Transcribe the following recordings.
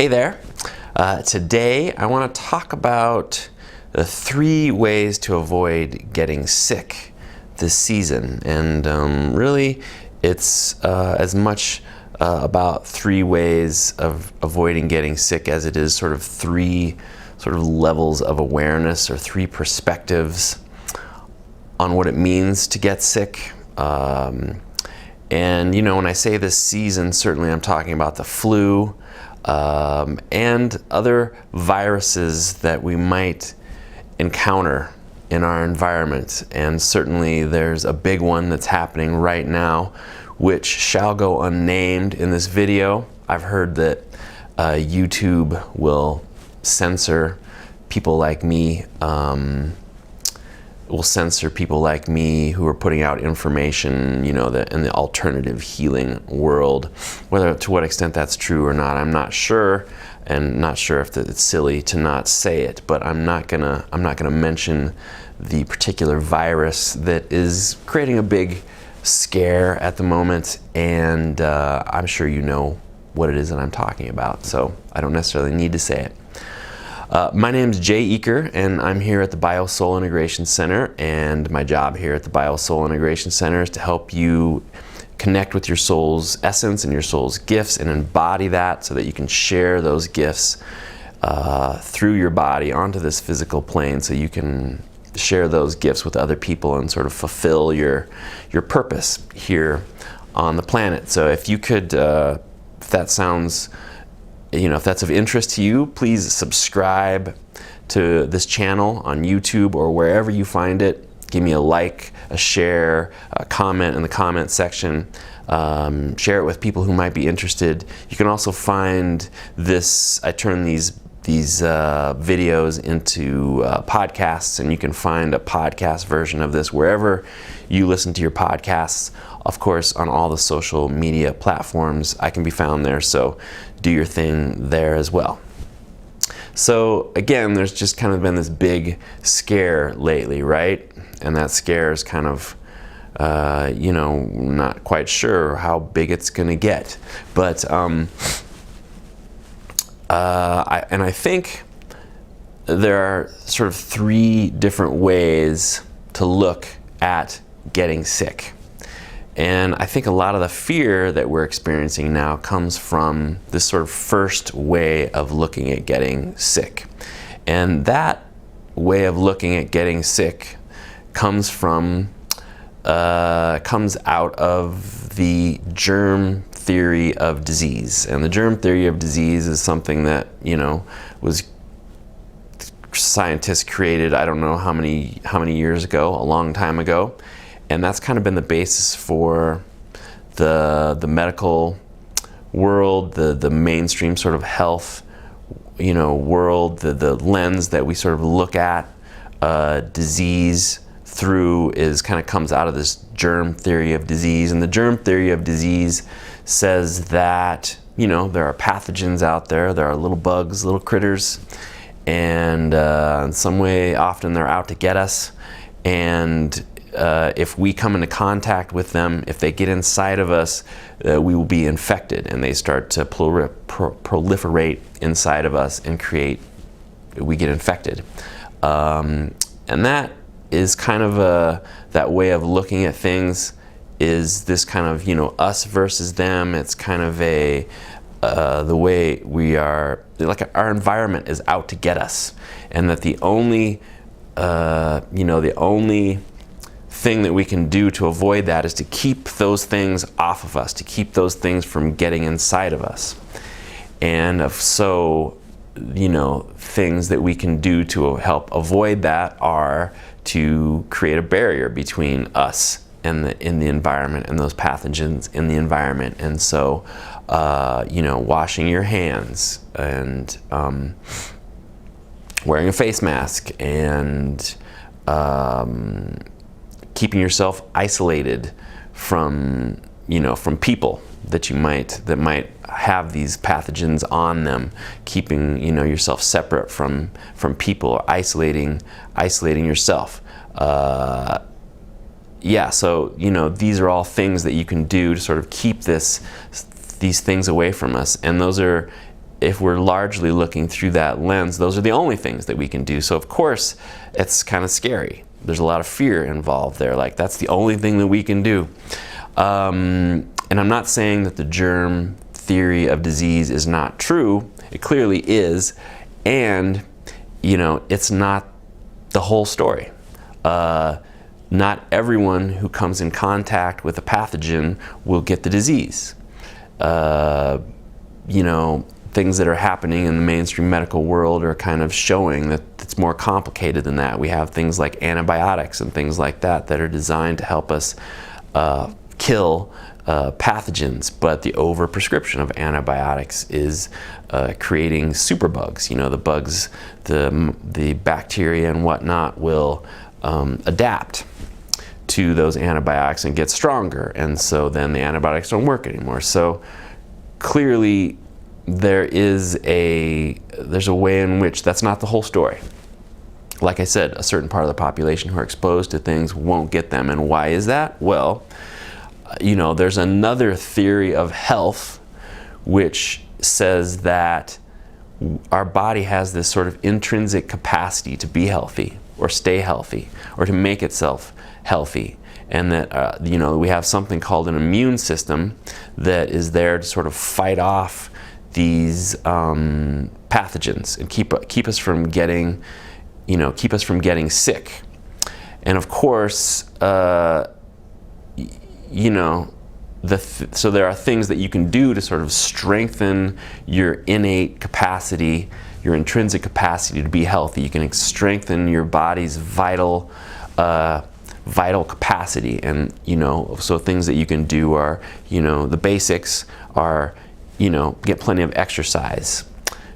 Hey there. Today I want to talk about the 3 ways to avoid getting sick this season. And really it's as much about 3 ways of avoiding getting sick as it is sort of 3 levels of awareness or 3 perspectives on what it means to get sick. And you know, when I say this season, certainly I'm talking about the flu and other viruses that we might encounter in our environment. And certainly there's a big one that's happening right now, which shall go unnamed in this video. I've heard that YouTube will censor people like me, who are putting out information, you know, that in the alternative healing world. Whether to what extent that's true or not, I'm not sure, and not sure if it's silly to not say it. But I'm not gonna mention the particular virus that is creating a big scare at the moment, and I'm sure you know what it is that I'm talking about, so I don't necessarily need to say it. My name is Jay Eaker, and I'm here at the BioSoul Integration Center, and my job here at the BioSoul Integration Center is to help you connect with your soul's essence and your soul's gifts and embody that so that you can share those gifts through your body onto this physical plane, so you can share those gifts with other people and sort of fulfill your purpose here on the planet. So if you could, if that sounds, if that's of interest to you, please subscribe to this channel on YouTube or wherever you find it. Give me a like, a share, a comment in the comment section. Share it with people who might be interested. You can also find this, I turn these videos into podcasts, and you can find a podcast version of this wherever you listen to your podcasts. Of course, on all the social media platforms, I can be found there, so do your thing there as well. So again, there's just kind of been this big scare lately, right? And that scare is kind of, not quite sure how big it's gonna get. But, I think there are sort of 3 different ways to look at getting sick. And I think a lot of the fear that we're experiencing now comes from this sort of first way of looking at getting sick. And that way of looking at getting sick comes out of the germ theory of disease. And the germ theory of disease is something that, was scientists created, I don't know how many years ago, a long time ago. And that's kind of been the basis for the medical world, the mainstream sort of health, world, the lens that we sort of look at disease through comes out of this germ theory of disease. And the germ theory of disease says that, there are pathogens out there, there are little bugs, little critters, and in some way, often they're out to get us. And if we come into contact with them, if they get inside of us, we will be infected, and they start to proliferate inside of us and we get infected. And that is kind of that way of looking at things is this kind of, us versus them. It's kind of the way we are, like our environment is out to get us, and that the only thing that we can do to avoid that is to keep those things off of us, to keep those things from getting inside of us. And things that we can do to help avoid that are to create a barrier between us and in the environment and those pathogens in the environment. And so, washing your hands and wearing a face mask and keeping yourself isolated from people that might have these pathogens on them, keeping yourself separate from people, or isolating yourself. So these are all things that you can do to sort of keep these things away from us, and those are if we're largely looking through that lens, those are the only things that we can do. So of course, it's kind of scary. There's a lot of fear involved there. Like, that's the only thing that we can do. And I'm not saying that the germ theory of disease is not true. It clearly is. And, you know, it's not the whole story. Not everyone who comes in contact with a pathogen will get the disease. You know, things that are happening in the mainstream medical world are kind of showing that it's more complicated than that. We have things like antibiotics and things like that that are designed to help us kill pathogens, but the overprescription of antibiotics is creating superbugs. You know, the bugs, the bacteria and whatnot will adapt to those antibiotics and get stronger, and so then the antibiotics don't work anymore. So clearly there's a way in which that's not the whole story. Like I said, a certain part of the population who are exposed to things won't get them. And why is that? Well, you know, there's another theory of health which says that our body has this sort of intrinsic capacity to be healthy or stay healthy or to make itself healthy. And that, you know, we have something called an immune system that is there to sort of fight off these pathogens and keep us from getting, you know, keep us from getting sick. And of course, you know, so there are things that you can do to sort of strengthen your innate capacity, your intrinsic capacity to be healthy. You can strengthen your body's vital capacity. And, you know, so things that you can do are, you know, the basics are, you know, get plenty of exercise.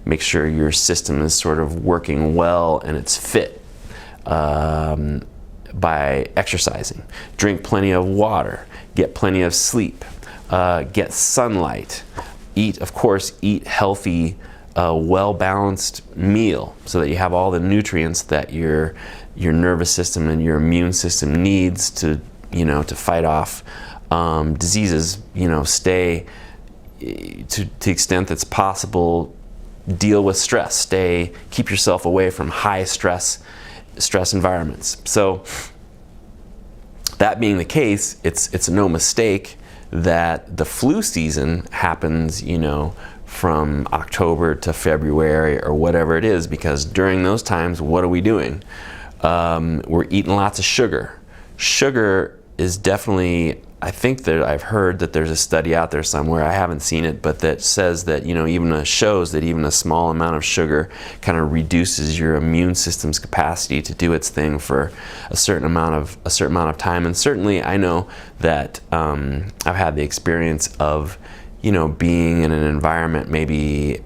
Make sure your system is sort of working well and it's fit by exercising. Drink plenty of water. Get plenty of sleep. Get sunlight. Eat healthy, well-balanced meal so that you have all the nutrients that your nervous system and your immune system needs to, you know, to fight off diseases. You know, stay to the extent that's possible. Deal with stress. Keep yourself away from high stress environments. So that being the case, it's no mistake that the flu season happens, you know, from October to February or whatever it is, because during those times, what are we doing? We're eating lots of sugar. Sugar is definitely, I think that I've heard that there's a study out there somewhere, I haven't seen it, but that says that, you know, shows that even a small amount of sugar kind of reduces your immune system's capacity to do its thing for a certain amount of time. And certainly I know that I've had the experience of, you know, being in an environment maybe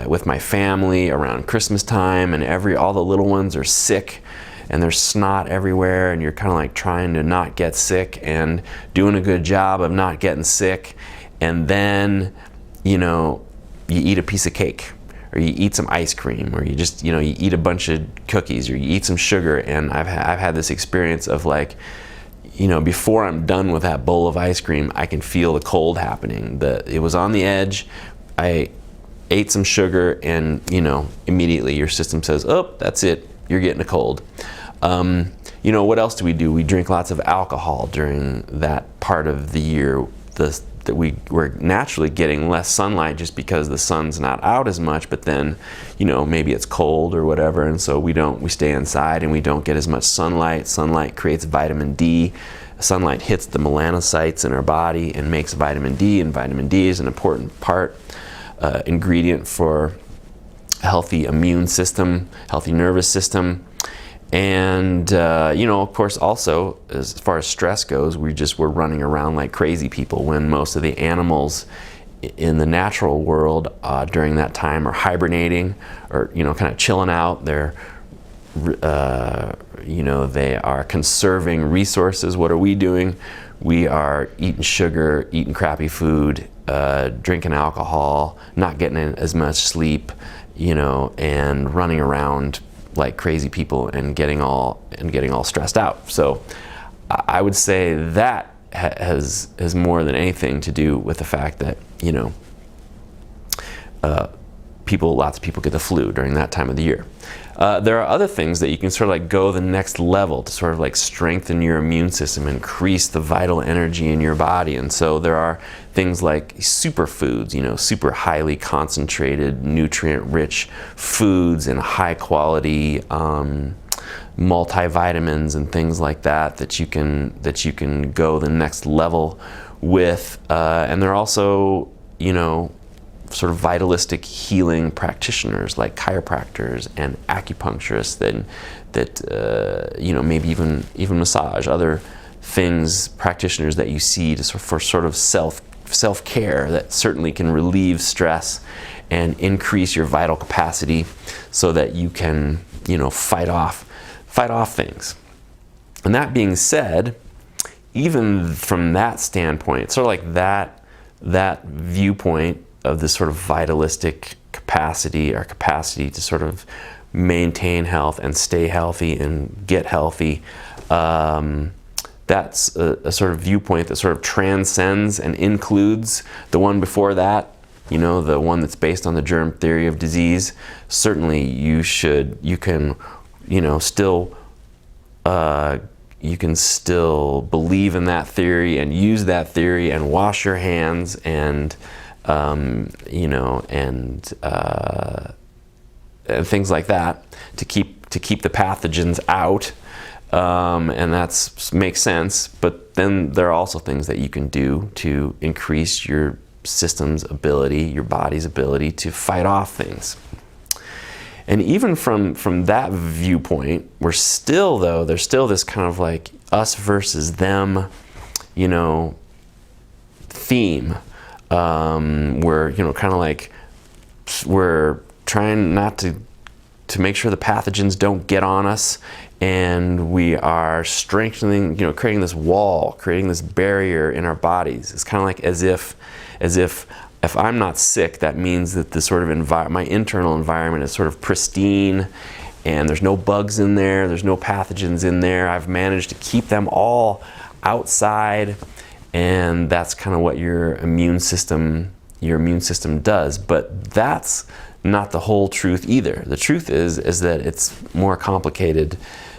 with my family around Christmas time, and all the little ones are sick and there's snot everywhere, and you're kind of like trying to not get sick and doing a good job of not getting sick, and then, you know, you eat a piece of cake, or you eat some ice cream, or you just, you know, you eat a bunch of cookies, or you eat some sugar. And I've had this experience of, like, you know, before I'm done with that bowl of ice cream, I can feel the cold happening. It was on the edge. I ate some sugar, and, you know, immediately your system says, oh, that's it, you're getting a cold. You know, what else do? We drink lots of alcohol during that part of the year that we're naturally getting less sunlight just because the sun's not out as much, but then, you know, maybe it's cold or whatever, and so we stay inside and we don't get as much sunlight. Sunlight creates vitamin D. Sunlight hits the melanocytes in our body and makes vitamin D, and vitamin D is an important ingredient for a healthy immune system, healthy nervous system. And, you know, of course, also, as far as stress goes, we're running around like crazy people, when most of the animals in the natural world during that time are hibernating, or, you know, kind of chilling out. They're, you know, they are conserving resources. What are we doing? We are eating sugar, eating crappy food, drinking alcohol, not getting as much sleep, you know, and running around like crazy people and getting all stressed out. So I would say that has more than anything to do with the fact that, you know, lots of people get the flu during that time of the year. There are other things that you can sort of like go the next level to sort of like strengthen your immune system, increase the vital energy in your body. And so there are things like superfoods, super highly concentrated, nutrient-rich foods and high-quality multivitamins and things like that you can go the next level with. And there are also, sort of vitalistic healing practitioners like chiropractors and acupuncturists that maybe even massage, other things, practitioners that you see for sort of self-care that certainly can relieve stress and increase your vital capacity so that you can fight off things. And that being said, even from that standpoint, sort of like that viewpoint of this sort of vitalistic capacity, our capacity to sort of maintain health and stay healthy and get healthy, that's a sort of viewpoint that sort of transcends and includes the one before that, the one that's based on the germ theory of disease. Certainly you can still believe in that theory and use that theory and wash your hands and things like that to keep the pathogens out, and that makes sense. But then there are also things that you can do to increase your system's ability, your body's ability to fight off things. And even from that viewpoint, there's still this kind of like us versus them, theme. We're kind of like we're trying not to make sure the pathogens don't get on us, and we are strengthening, creating this wall, creating this barrier in our bodies. It's kind of like as if if I'm not sick, that means that the sort of my internal environment is sort of pristine, and there's no bugs in there, there's no pathogens in there. I've managed to keep them all outside, and that's kind of what your immune system does. But that's not the whole truth either. The truth is that it's more complicated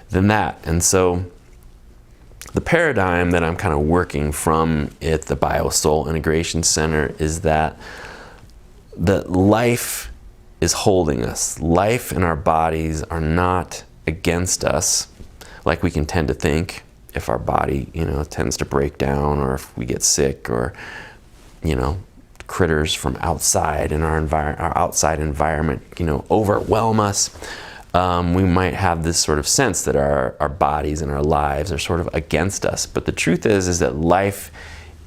than that. And so the paradigm that I'm kind of working from at the BioSoul Integration Center is that life is holding us. Life and our bodies are not against us like we can tend to think. If our body, tends to break down, or if we get sick, or, critters from outside in our outside environment, overwhelm us, we might have this sort of sense that our bodies and our lives are sort of against us. But the truth is that life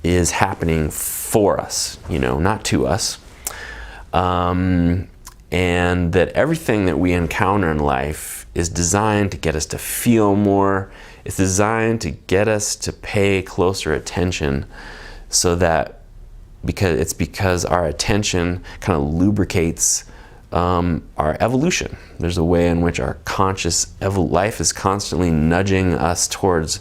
is happening for us, not to us. And that everything that we encounter in life is designed to get us to feel more. It's designed to get us to pay closer attention, so that because our attention kind of lubricates our evolution. There's a way in which our conscious life is constantly nudging us towards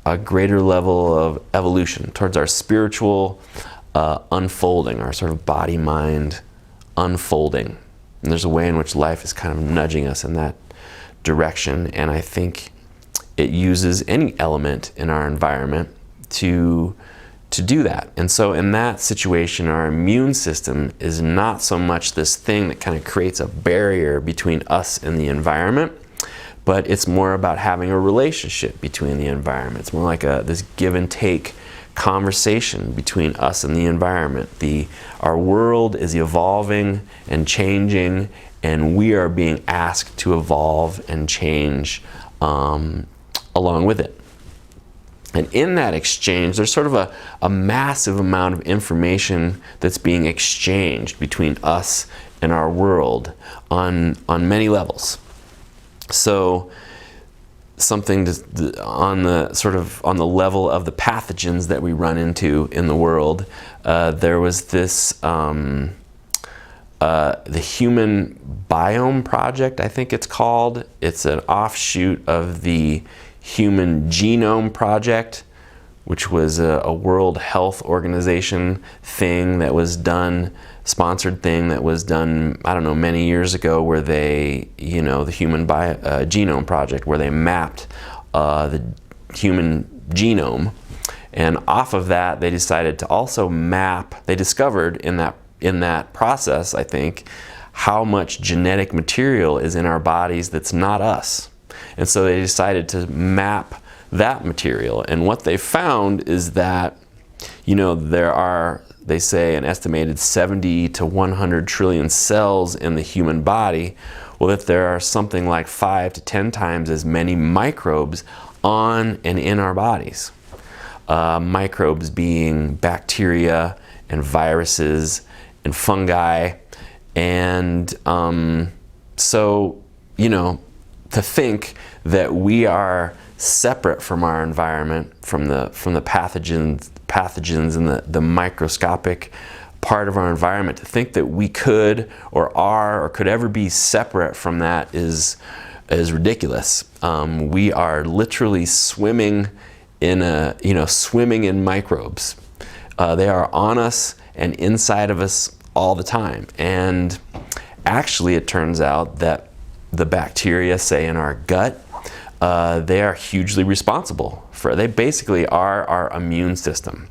a greater level of evolution, towards our spiritual unfolding, our sort of body-mind unfolding. And there's a way in which life is kind of nudging us in that direction, and I think it uses any element in our environment to do that. And so in that situation, our immune system is not so much this thing that kind of creates a barrier between us and the environment, but it's more about having a relationship between the environment. It's more like this give and take conversation between us and the environment. Our world is evolving and changing, and we are being asked to evolve and change along with it. And in that exchange, there's sort of a massive amount of information that's being exchanged between us and our world on many levels. So something on the level of the pathogens that we run into in the world, there was this the Human Biome Project, I think it's called. It's an offshoot of the Human Genome Project, which was a World Health Organization thing that was done, sponsored thing that was done, I don't know, many years ago, where they, the Human Genome Project, where they mapped the human genome. And off of that, they decided to also map, they discovered in that process, I think, how much genetic material is in our bodies that's not us. And so they decided to map that material. And what they found is that, there are, they say, an estimated 70 to 100 trillion cells in the human body. Well, that there are something like 5 to 10 times as many microbes on and in our bodies. Microbes being bacteria and viruses and fungi. And so, to think that we are separate from our environment, from the pathogens and the microscopic part of our environment, to think that we could or are or could ever be separate from that is ridiculous. We are literally swimming in microbes. They are on us and inside of us all the time. And actually, it turns out that the bacteria, say in our gut, they are hugely responsible for, they basically are our immune system.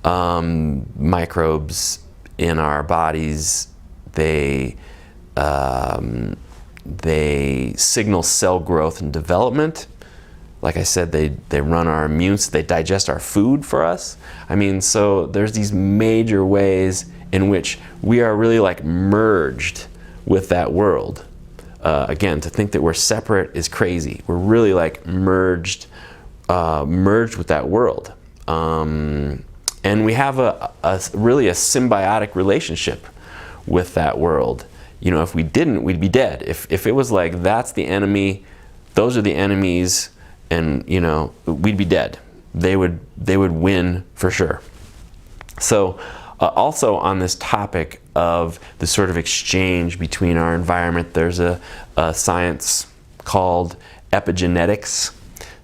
Microbes in our bodies, they signal cell growth and development. Like I said, they run our they digest our food for us. So there's these major ways in which we are really like merged with that world. Again, to think that we're separate is crazy. We're really like merged with that world. And we have really a symbiotic relationship with that world. If we didn't, we'd be dead. If it was like, that's the enemy, those are the enemies, and we'd be dead. They would win for sure. So also on this topic of the sort of exchange between our environment, there's a science called epigenetics.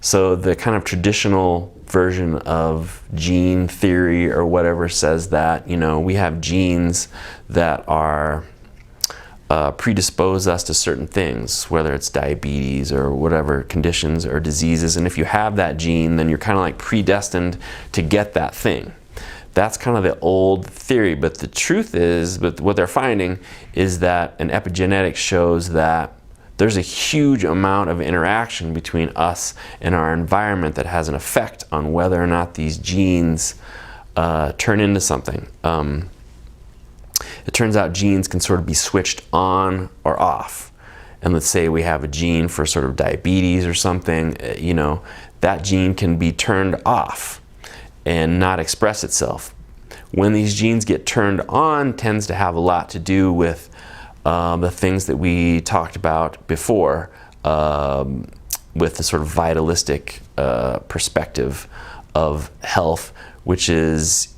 So the kind of traditional version of gene theory or whatever says that, we have genes that are predispose us to certain things, whether it's diabetes or whatever conditions or diseases. And if you have that gene, then you're kind of like predestined to get that thing. That's kind of the old theory, but the truth is, but what they're finding is that an epigenetics shows that there's a huge amount of interaction between us and our environment that has an effect on whether or not these genes turn into something. It turns out genes can sort of be switched on or off. And let's say we have a gene for sort of diabetes or something, that gene can be turned off and not express itself. When these genes get turned on, tends to have a lot to do with the things that we talked about before, with the sort of vitalistic perspective of health, which is,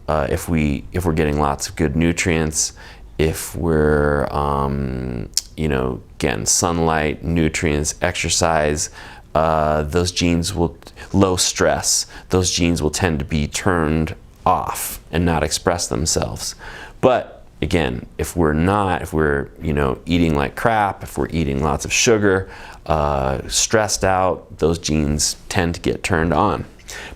if we're getting lots of good nutrients, if we're, again, sunlight, nutrients, exercise, those genes will, low stress, those genes will tend to be turned off and not express themselves. But again, if we're eating like crap, if we're eating lots of sugar, stressed out, those genes tend to get turned on.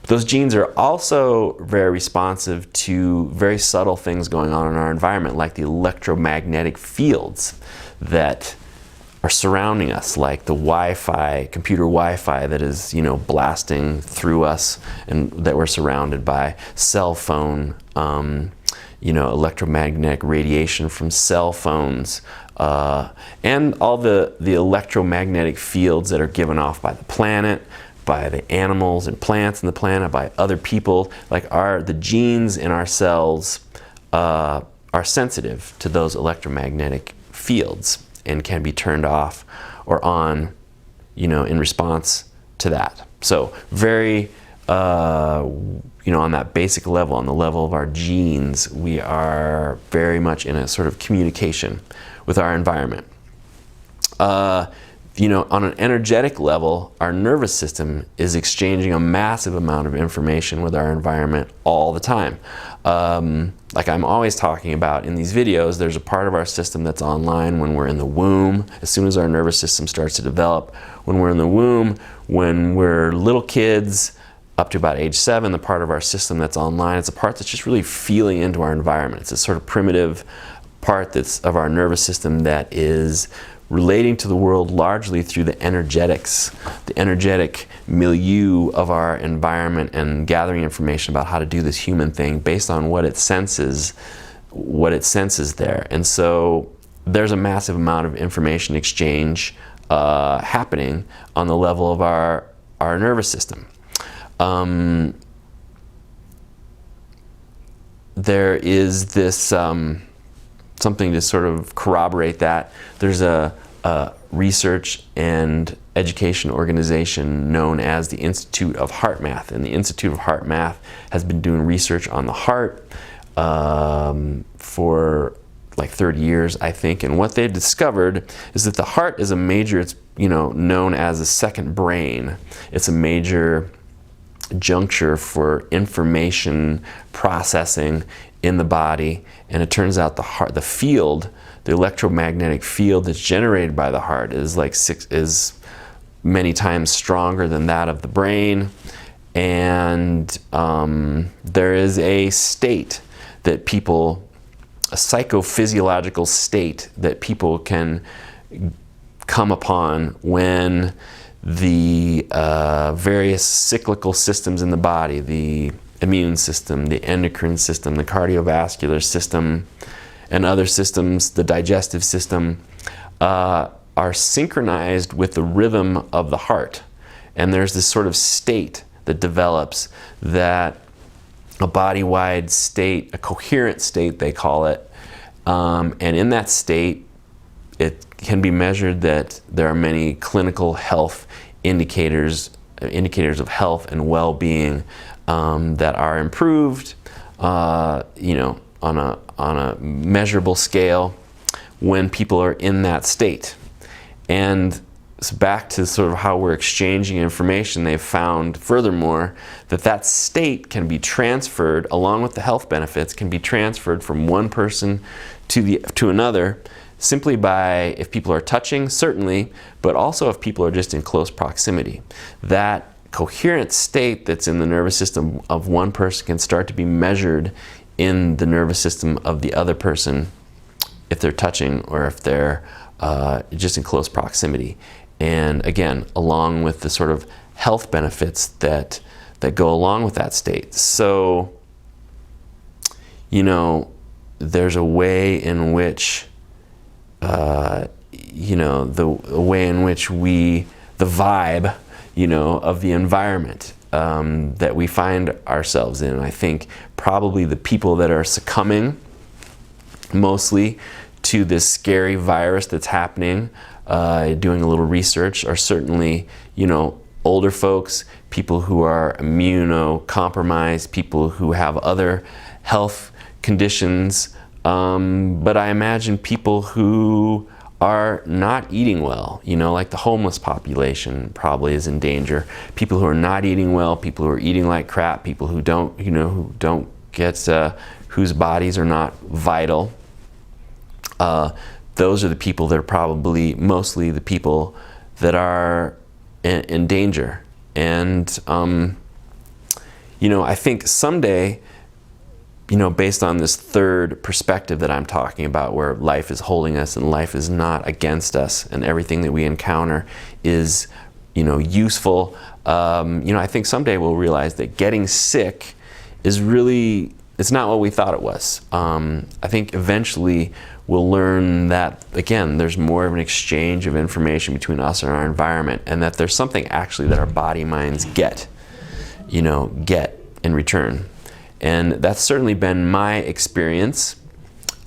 But those genes are also very responsive to very subtle things going on in our environment, like the electromagnetic fields that are surrounding us, like the Wi-Fi, computer Wi-Fi that is, blasting through us and that we're surrounded by, cell phone, electromagnetic radiation from cell phones, and all the electromagnetic fields that are given off by the planet, by the animals and plants in the planet, by other people. Like the genes in our cells are sensitive to those electromagnetic fields and can be turned off or on, in response to that. So very, on that basic level, on the level of our genes, we are very much in a sort of communication with our environment. on an energetic level, our nervous system is exchanging a massive amount of information with our environment all the time. Like I'm always talking about in these videos, there's a part of our system that's online when we're in the womb, as soon as our nervous system starts to develop. When we're in the womb, when we're little kids, up to about age 7, the part of our system that's online, it's a part that's just really feeling into our environment. It's a sort of primitive part that's of our nervous system that is relating to the world largely through the energetics, the energetic milieu of our environment, and gathering information about how to do this human thing based on what it senses there. And so there's a massive amount of information exchange happening on the level of our nervous system. There is this something to sort of corroborate that. There's a research and education organization known as the Institute of Heart Math, and the Institute of Heart Math has been doing research on the heart for like 30 years, I think. And what they've discovered is that the heart is a major, it's known as a second brain. It's a major juncture for information processing in the body, and it turns out the field, the electromagnetic field that's generated by the heart is many times stronger than that of the brain. And there is a state that people, a psychophysiological state that people can come upon when the various cyclical systems in the body, the immune system, the endocrine system, the cardiovascular system, and other systems, the digestive system, are synchronized with the rhythm of the heart. And there's this sort of state that develops, that a body-wide state, a coherent state they call it, and in that state it can be measured that there are many clinical health indicators of health and well-being that are improved, on a measurable scale when people are in that state. And so back to sort of how we're exchanging information, they've found furthermore that state can be transferred, along with the health benefits, can be transferred from one person to another, simply by, if people are touching, certainly, but also if people are just in close proximity. That coherent state that's in the nervous system of one person can start to be measured in the nervous system of the other person if they're touching or if they're just in close proximity. And again, along with the sort of health benefits that go along with that state. So, there's a way in which the way in which the vibe, of the environment that we find ourselves in. I think probably the people that are succumbing mostly to this scary virus that's happening, doing a little research, are certainly, older folks, people who are immunocompromised, people who have other health conditions, but I imagine people who are not eating well, like the homeless population probably is in danger. People who are not eating well, people who are eating like crap, people who don't, who don't get, whose bodies are not vital. Those are the people that are probably mostly the people that are in danger. And, I think someday, based on this third perspective that I'm talking about, where life is holding us and life is not against us and everything that we encounter is, useful, I think someday we'll realize that getting sick is really, it's not what we thought it was. I think eventually we'll learn that, again, there's more of an exchange of information between us and our environment, and that there's something actually that our body minds get in return. And that's certainly been my experience.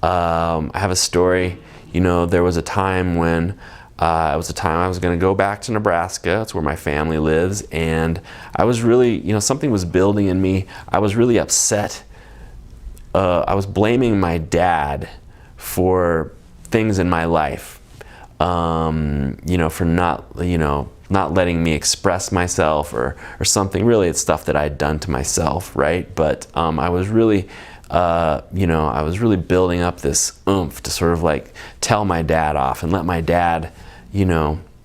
I have a story, there was a time when I was going to go back to Nebraska. That's where my family lives. And I was really, something was building in me. I was really upset. I was blaming my dad for things in my life. for not letting me express myself or something. Really, it's stuff that I'd done to myself, right? But I was really, I was really building up this oomph to sort of like tell my dad off and let my dad,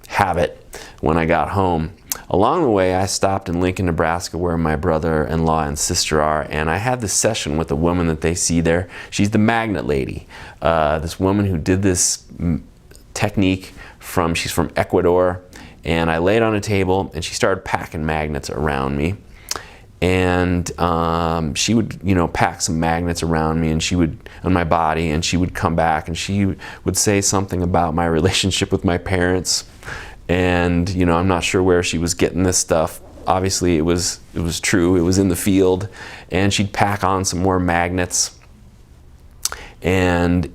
have it when I got home. Along the way, I stopped in Lincoln, Nebraska, where my brother-in-law and sister are, and I had this session with a woman that they see there. She's the magnet lady. This woman who did this technique she's from Ecuador, and I laid on a table and she started packing magnets around me. And she would, pack some magnets around me, and she would, on my body, and she would come back and she would say something about my relationship with my parents. And, I'm not sure where she was getting this stuff. Obviously, it was true. It was in the field. And she'd pack on some more magnets. And,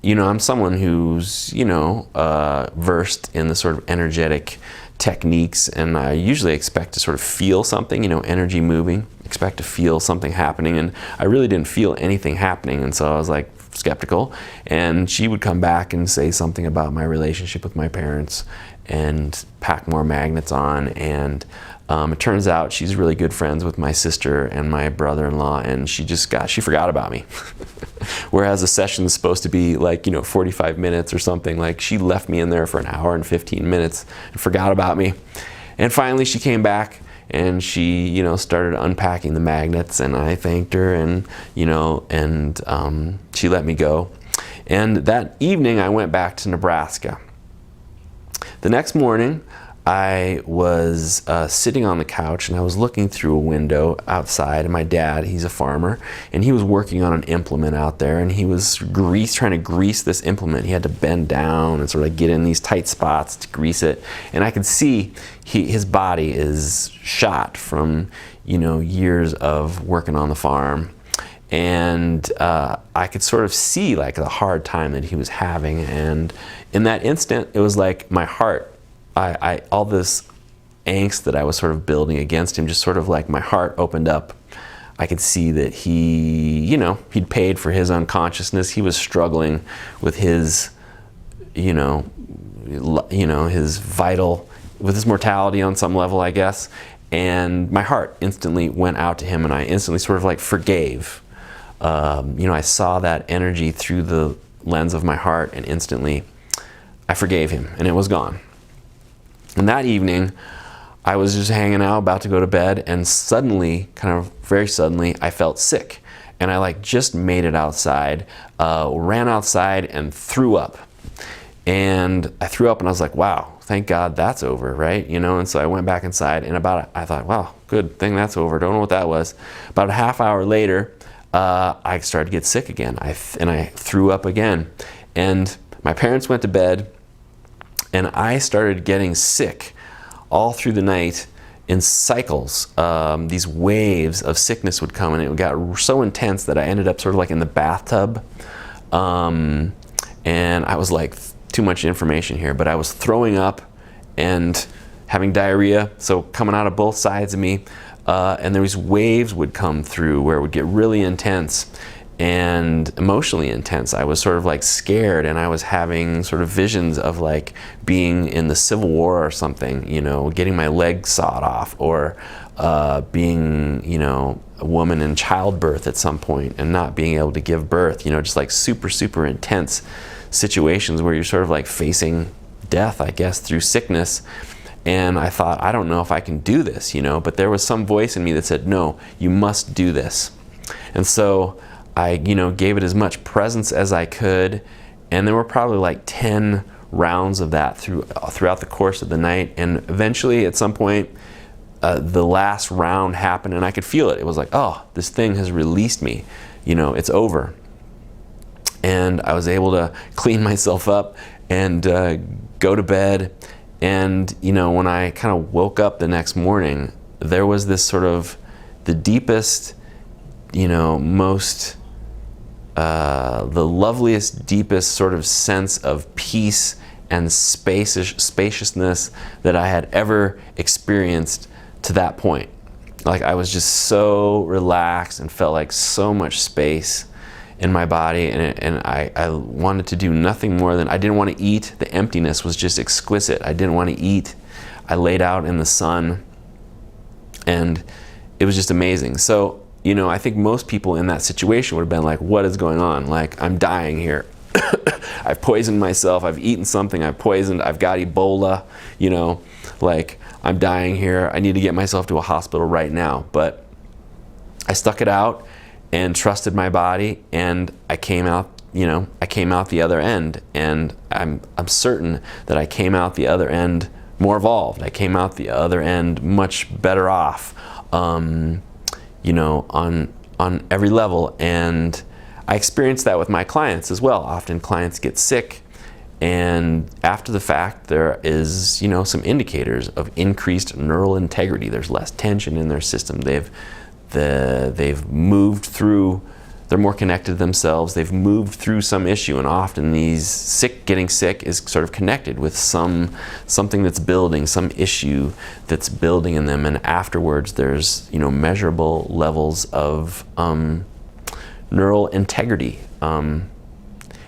I'm someone who's, versed in the sort of energetic techniques, and I usually expect to sort of feel something, energy moving, expect to feel something happening, and I really didn't feel anything happening, and so I was like skeptical. And she would come back and say something about my relationship with my parents and pack more magnets on, and it turns out she's really good friends with my sister and my brother-in-law, and she forgot about me. Whereas a session is supposed to be like, 45 minutes or something, like she left me in there for an hour and 15 minutes and forgot about me. And finally she came back and she, started unpacking the magnets, and I thanked her, and, she let me go. And that evening I went back to Nebraska. The next morning, I was sitting on the couch and I was looking through a window outside, and my dad, he's a farmer, and he was working on an implement out there, and he was trying to grease this implement. He had to bend down and sort of get in these tight spots to grease it, and I could see his body is shot from years of working on the farm. And I could sort of see like the hard time that he was having, and in that instant it was like my heart, all this angst that I was sort of building against him, just sort of like my heart opened up. I could see that he'd paid for his unconsciousness. He was struggling with his, with his mortality on some level, I guess. And my heart instantly went out to him, and I instantly sort of like forgave. I saw that energy through the lens of my heart, and instantly I forgave him, and it was gone. And that evening, I was just hanging out, about to go to bed, and suddenly, very suddenly, I felt sick. And I just made it outside, ran outside and threw up. And I threw up and I was like, wow, thank God that's over, right? And so I went back inside, and I thought, wow, good thing that's over. Don't know what that was. About a half hour later, I started to get sick again, and I threw up again. And my parents went to bed, and I started getting sick all through the night in cycles. These waves of sickness would come, and it got so intense that I ended up sort of like in the bathtub. And I was like, too much information here, but I was throwing up and having diarrhea, so coming out of both sides of me. And these waves would come through where it would get really intense and emotionally intense. I was sort of like scared, and I was having sort of visions of like being in the Civil War or something, getting my leg sawed off, or being, a woman in childbirth at some point and not being able to give birth, just like super, super intense situations where you're sort of like facing death, I guess, through sickness. And I thought, I don't know if I can do this, but there was some voice in me that said, no, you must do this. And so I, gave it as much presence as I could, and there were probably like 10 rounds of that throughout the course of the night. And eventually, at some point, the last round happened, and I could feel it. It was like, oh, this thing has released me. It's over. And I was able to clean myself up and go to bed. And, when I kind of woke up the next morning, there was this sort of the deepest, most, the loveliest, deepest sort of sense of peace and spaciousness that I had ever experienced to that point. Like I was just so relaxed and felt like so much space. in my body, and I wanted to do nothing more than, I didn't want to eat. The emptiness was just exquisite. I didn't want to eat. I laid out in the sun, and it was just amazing. So, you know, I think most people in that situation would have been like, what is going on? Like, I'm dying here. I've poisoned myself. I've eaten something I've poisoned. I've got Ebola, you know, like, I'm dying here. I need to get myself to a hospital right now. But I stuck it out and trusted my body, and I came out, you know, I came out the other end, and I'm certain that I came out the other end more evolved. I came out the other end much better off, you know, on every level. And I experienced that with my clients as well. Often clients get sick, and after the fact, there is, you know, some indicators of increased neural integrity. There's less tension in their system. They've moved through, they're more connected to themselves. They've moved through some issue, and often getting sick is sort of connected with something that's building, some issue that's building in them. And afterwards, there's, you know, measurable levels of neural integrity, and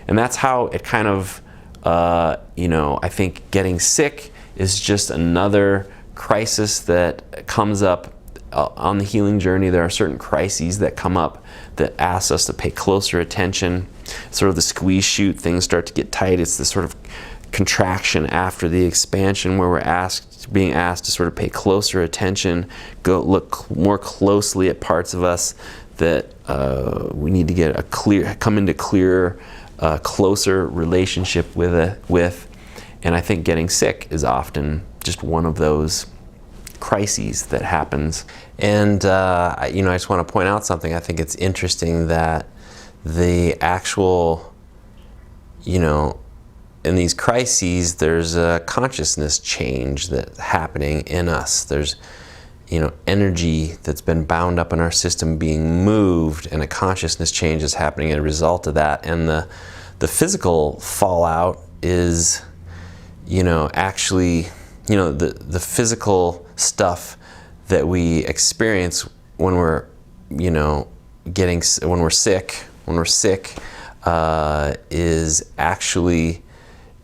that's how it kind of, you know, I think getting sick is just another crisis that comes up on the healing journey. There are certain crises that come up that ask us to pay closer attention. Sort of the squeeze chute, things start to get tight. It's the sort of contraction after the expansion where we're being asked to sort of pay closer attention, go look more closely at parts of us that we need to get come into clearer, closer relationship with. And I think getting sick is often just one of those crises that happens. And you know, I just want to point out something. I think it's interesting that the actual, you know, in these crises, there's a consciousness change that's happening in us. There's, you know, energy that's been bound up in our system being moved, and a consciousness change is happening as a result of that. And the physical fallout is, you know, actually, you know, the physical stuff that we experience when we're, you know, when we're sick is actually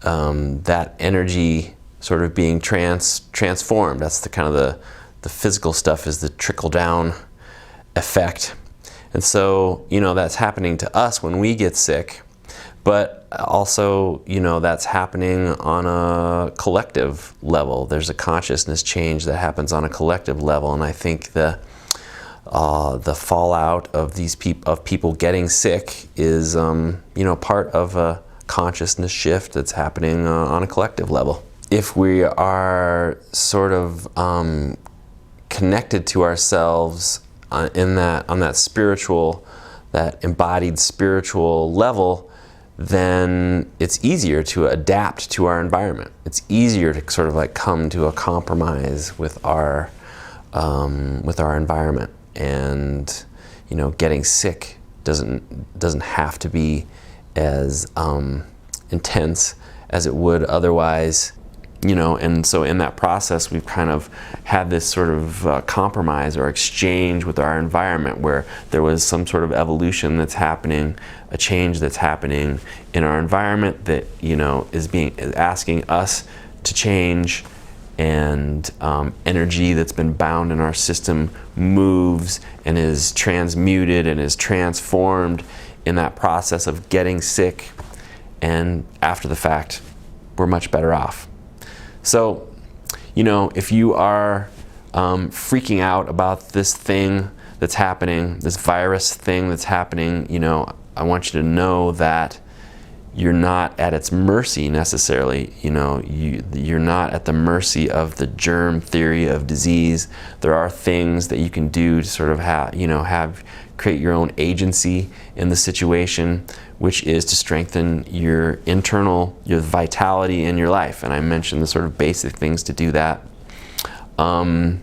that energy sort of being transformed. That's the kind of the physical stuff, is the trickle down effect. And so, you know, that's happening to us when we get sick, but also, you know, that's happening on a collective level. There's a consciousness change that happens on a collective level, and I think the fallout of people getting sick is, you know, part of a consciousness shift that's happening on a collective level. If we are sort of connected to ourselves on that spiritual, that embodied spiritual level, then it's easier to adapt to our environment. It's easier to sort of like come to a compromise with our environment. And, you know, getting sick doesn't have to be as intense as it would otherwise. You know, and so in that process, we've kind of had this sort of compromise or exchange with our environment, where there was some sort of evolution that's happening, a change that's happening in our environment that, you know, is asking us to change, and energy that's been bound in our system moves and is transmuted and is transformed in that process of getting sick. And after the fact, we're much better off. So, you know, if you are freaking out about this thing that's happening, this virus thing that's happening, you know, I want you to know that you're not at its mercy necessarily. You know, you're not at the mercy of the germ theory of disease. There are things that you can do to sort of create your own agency in the situation, which is to strengthen your vitality in your life. And I mentioned the sort of basic things to do that. And,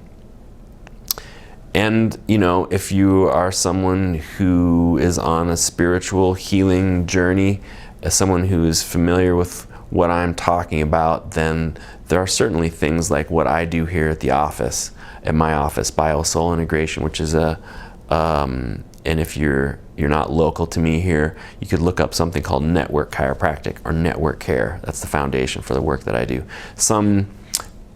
you know, if you are someone who is on a spiritual healing journey, as someone who is familiar with what I'm talking about, then there are certainly things like what I do here at my office, BioSoul Integration, which is and if you're you're not local to me here, you could look up something called Network Chiropractic or Network Care. That's the foundation for the work that I do. Some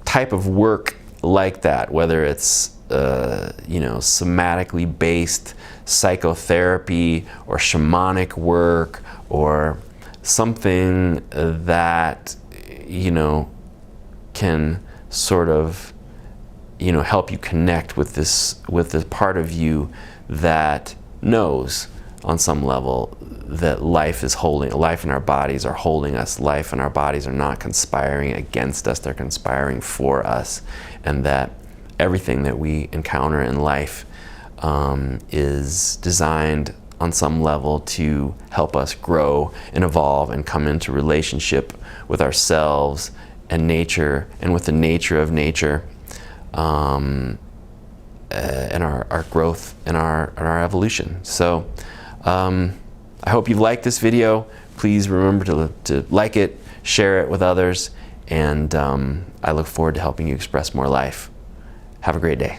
type of work like that, whether it's somatically based psychotherapy or shamanic work, or something that can sort of help you connect with this part of you that knows on some level that life in our bodies are holding us. Life in our bodies are not conspiring against us, they're conspiring for us, and that everything that we encounter in life is designed on some level to help us grow and evolve and come into relationship with ourselves and nature, and with the nature of nature, and our growth and our evolution. So I hope you've liked this video. Please remember to like it, share it with others, and I look forward to helping you express more life. Have a great day.